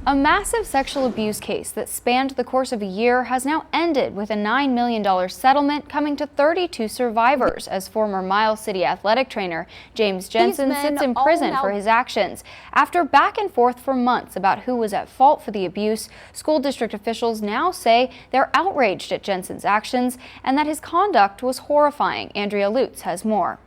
A massive sexual abuse case that spanned the course of a year has now ended with a $9 million settlement coming to 32 survivors as former Miles City athletic trainer James Jensen sits in prison for his actions. After back and forth for months about who was at fault for the abuse, school district officials now say they're outraged at Jensen's actions and that his conduct was horrifying. Andrea Lutz has more.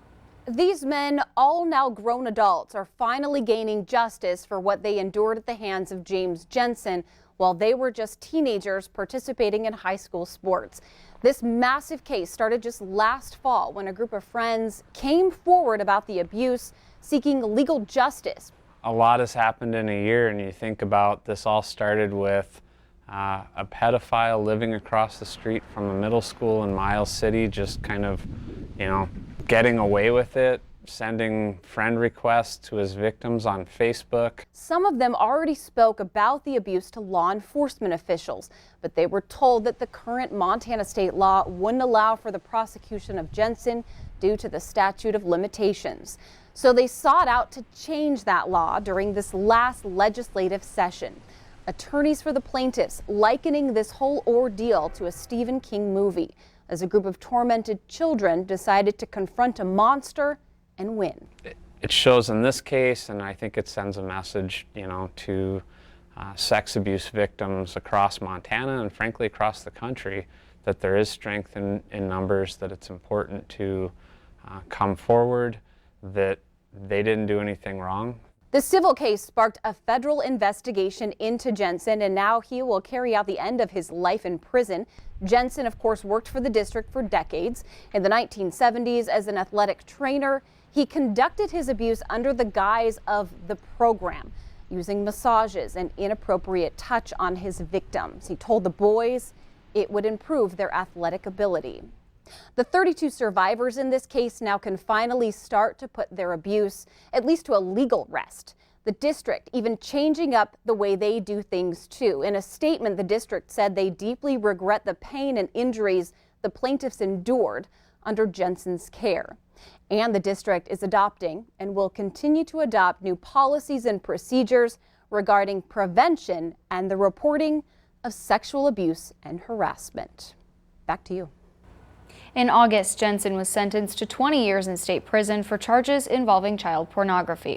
These men, all now grown adults, are finally gaining justice for what they endured at the hands of James Jensen while they were just teenagers participating in high school sports. This massive case started just last fall when a group of friends came forward about the abuse, seeking legal justice. A lot has happened in a year, and you think about this all started with a pedophile living across the street from a middle school in Miles City, just kind of, getting away with it, sending friend requests to his victims on Facebook. Some of them already spoke about the abuse to law enforcement officials, but they were told that the current Montana state law wouldn't allow for the prosecution of Jensen due to the statute of limitations. So they sought out to change that law during this last legislative session. Attorneys for the plaintiffs likening this whole ordeal to a Stephen King movie, as a group of tormented children decided to confront a monster and win. It shows in this case, and I think it sends a message, to sex abuse victims across Montana and frankly across the country, that there is strength in numbers, that it's important to come forward, that they didn't do anything wrong. The civil case sparked a federal investigation into Jensen, and now he will carry out the end of his life in prison. Jensen, of course, worked for the district for decades. In the 1970s, as an athletic trainer, he conducted his abuse under the guise of the program, using massages and inappropriate touch on his victims. He told the boys it would improve their athletic ability. The 32 survivors in this case now can finally start to put their abuse, at least to a legal rest. The district even changing up the way they do things too. In a statement, the district said they deeply regret the pain and injuries the plaintiffs endured under Jensen's care. And the district is adopting and will continue to adopt new policies and procedures regarding prevention and the reporting of sexual abuse and harassment. Back to you. In August, Jensen was sentenced to 20 years in state prison for charges involving child pornography.